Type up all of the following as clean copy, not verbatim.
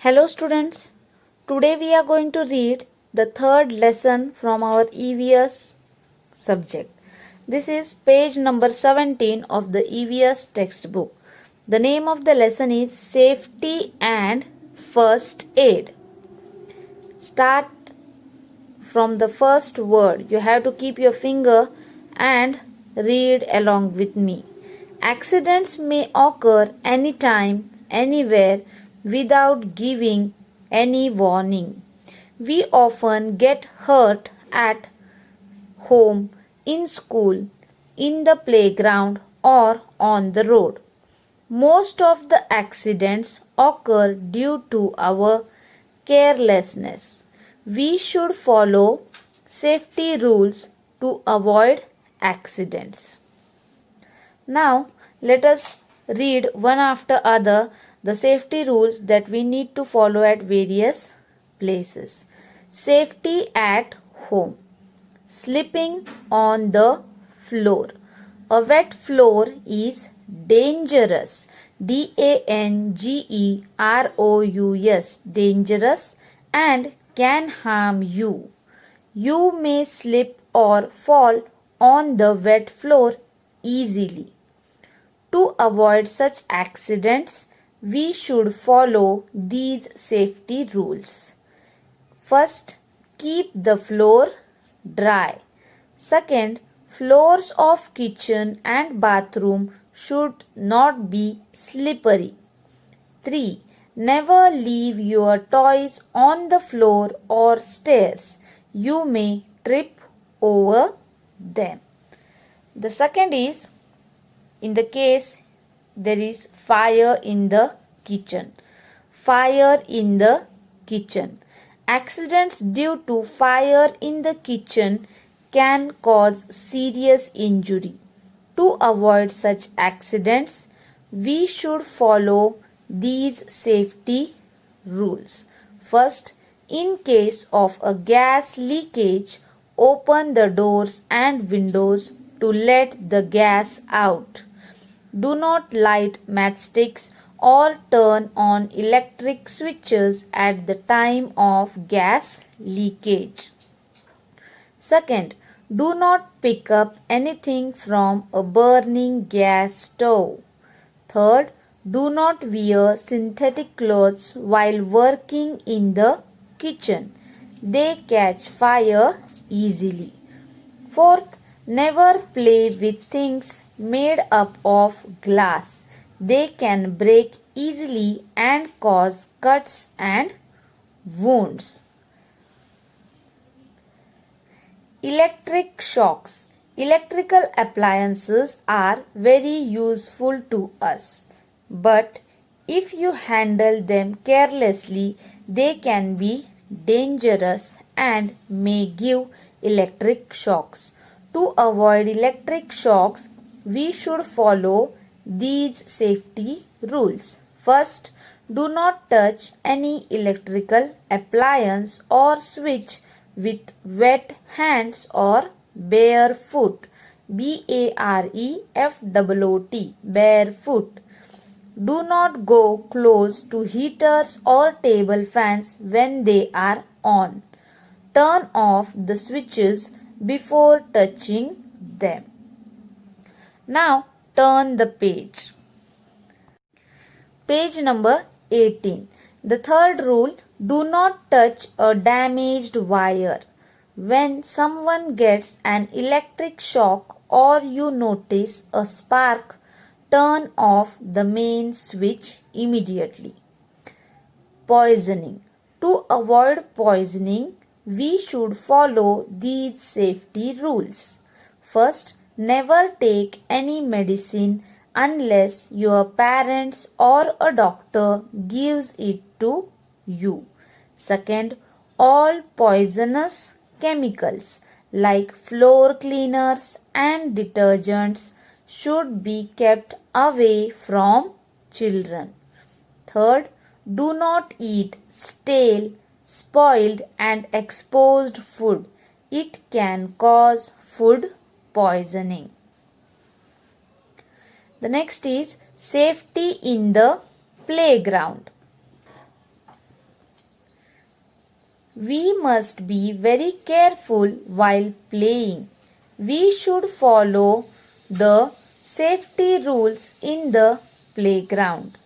Hello students, today we are going to read the third lesson from our EVS subject. This is page number 17 of the EVS textbook. The name of the lesson is Safety and First Aid. Start from the first word. You have to keep your finger and read along with me. Accidents may occur anytime, anywhere, without giving any warning. We often get hurt at home, in school, in the playground, or on the road. Most of the accidents occur due to our carelessness. We should follow safety rules to avoid accidents. Now, let us read one after other the safety rules that we need to follow at various places. Safety at home. Sleeping on the floor. A wet floor is dangerous. dangerous. Dangerous and can harm you. You may slip or fall on the wet floor easily. To avoid such accidents, we should follow these safety rules. First, keep the floor dry. Second, floors of kitchen and bathroom should not be slippery. 3. Never leave your toys on the floor or stairs. You may trip over them. The second is, in the case there is fire in the kitchen. Fire in the kitchen. Accidents due to fire in the kitchen can cause serious injury. To avoid such accidents, we should follow these safety rules. First, in case of a gas leakage, open the doors and windows to let the gas out. Do not light matchsticks or turn on electric switches at the time of gas leakage. Second, do not pick up anything from a burning gas stove. Third, do not wear synthetic clothes while working in the kitchen. They catch fire easily. Fourth, never play with things made up of glass. They can break easily and cause cuts and wounds. Electric shocks. Electrical appliances are very useful to us, but if you handle them carelessly, they can be dangerous and may give electric shocks. To avoid electric shocks, we should follow these safety rules. First, do not touch any electrical appliance or switch with wet hands or barefoot. barefoot. Barefoot. Do not go close to heaters or table fans when they are on. Turn off the switches before touching them. Now turn the page. Page number 18. The third rule, do not touch a damaged wire. When someone gets an electric shock or you notice a spark, turn off the main switch immediately. Poisoning. To avoid poisoning, we should follow these safety rules. First, never take any medicine unless your parents or a doctor gives it to you. Second, all poisonous chemicals like floor cleaners and detergents should be kept away from children. Third, do not eat stale, spoiled and exposed food. It can cause food poisoning. The next is safety in the playground. We must be very careful while playing. We should follow the safety rules in the playground.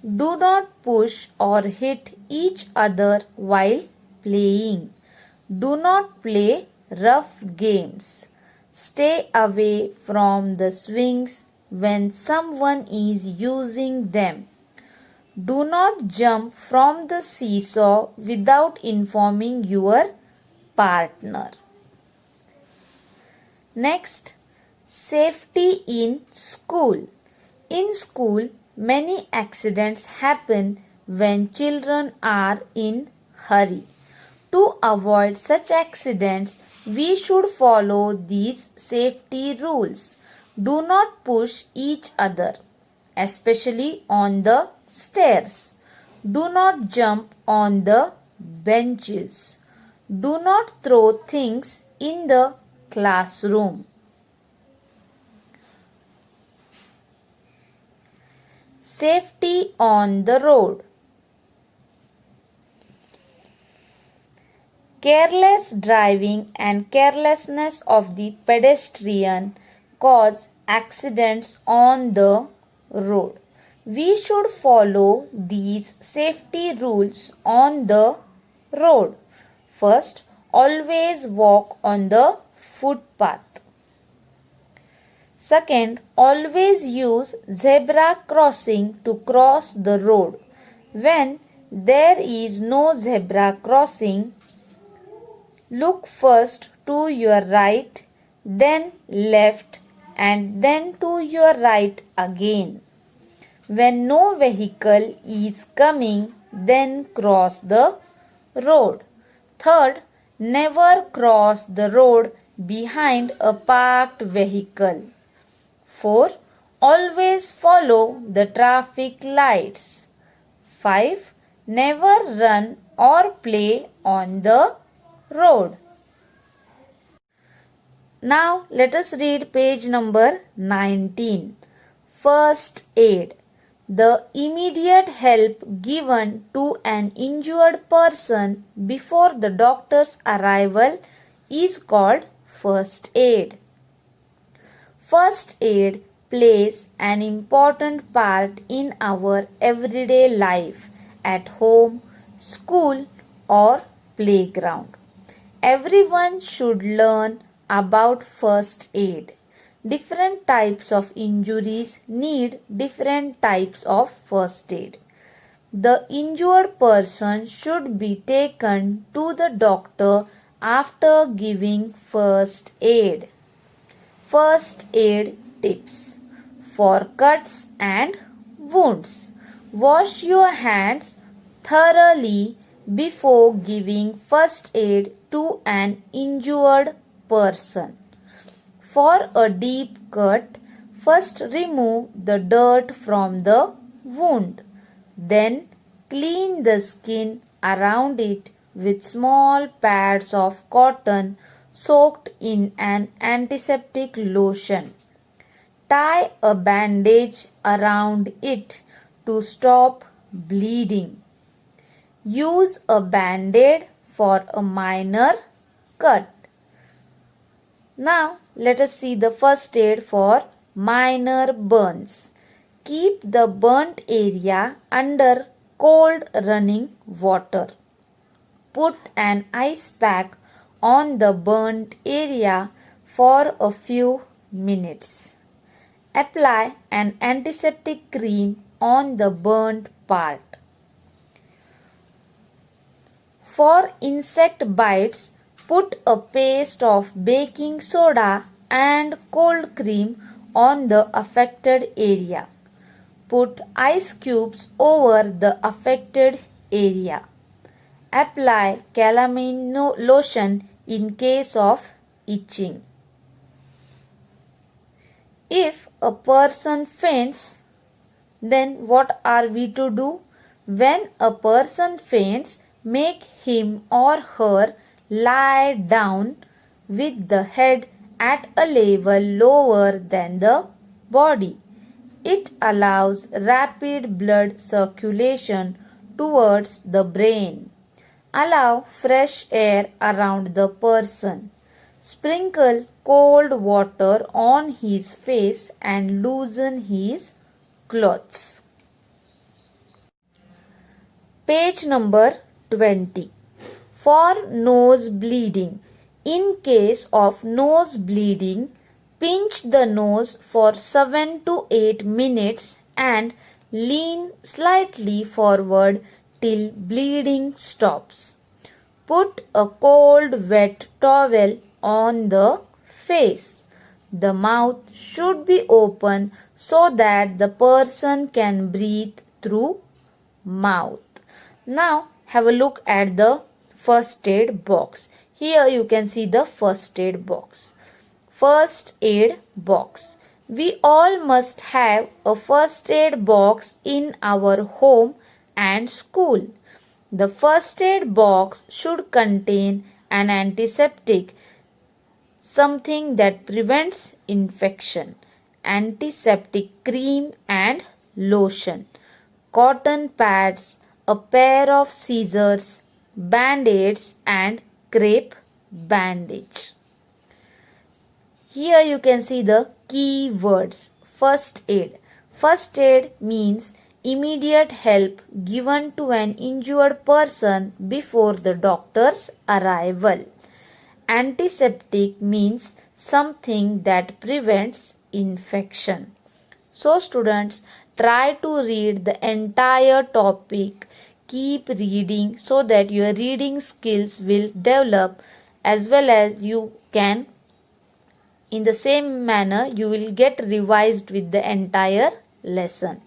Do not push or hit each other while playing. Do not play rough games. Stay away from the swings when someone is using them. Do not jump from the seesaw without informing your partner. Next, safety in school. In school, many accidents happen when children are in hurry. To avoid such accidents, we should follow these safety rules. Do not push each other, especially on the stairs. Do not jump on the benches. Do not throw things in the classroom. Safety on the road. Careless driving and carelessness of the pedestrian cause accidents on the road. We should follow these safety rules on the road. First, always walk on the footpath. Second, always use zebra crossing to cross the road. When there is no zebra crossing, look first to your right, then left, and then to your right again. When no vehicle is coming, then cross the road. Third, never cross the road behind a parked vehicle. 4. Always follow the traffic lights. 5. Never run or play on the road. Now let us read page number 19. First aid. The immediate help given to an injured person before the doctor's arrival is called first aid. First aid plays an important part in our everyday life at home, school, or playground. Everyone should learn about first aid. Different types of injuries need different types of first aid. The injured person should be taken to the doctor after giving first aid. First aid tips for cuts and wounds. Wash your hands thoroughly before giving first aid to an injured person. For a deep cut, first remove the dirt from the wound. Then clean the skin around it with small pads of cotton soaked in an antiseptic lotion. Tie a bandage around it to stop bleeding. Use a band-aid for a minor cut. Now let us see the first aid for minor burns. Keep the burnt area under cold running water. Put an ice pack on the burnt area for a few minutes. Apply an antiseptic cream on the burnt part. For insect bites, put a paste of baking soda and cold cream on the affected area. Put ice cubes over the affected area. Apply calamine lotion in case of itching. If a person faints, then what are we to do? When a person faints, make him or her lie down with the head at a level lower than the body. It allows rapid blood circulation towards the brain. Allow fresh air around the person. Sprinkle cold water on his face and loosen his clothes. Page number 20. For nose bleeding. In case of nose bleeding, pinch the nose for 7 to 8 minutes and lean slightly forward till bleeding stops. Put a cold wet towel on the face. The mouth should be open so that the person can breathe through mouth. Now have a look at the first aid box. Here you can see the first aid box. First aid box. We all must have a first aid box in our home and school. The first aid box should contain an antiseptic, something that prevents infection, antiseptic cream and lotion, cotton pads, a pair of scissors, band-aids and crepe bandage. Here you can see the key words. First aid. First aid means immediate help given to an injured person before the doctor's arrival. Antiseptic means something that prevents infection. So students, try to read the entire topic. Keep reading so that your reading skills will develop, as well as you can, in the same manner, you will get revised with the entire lesson.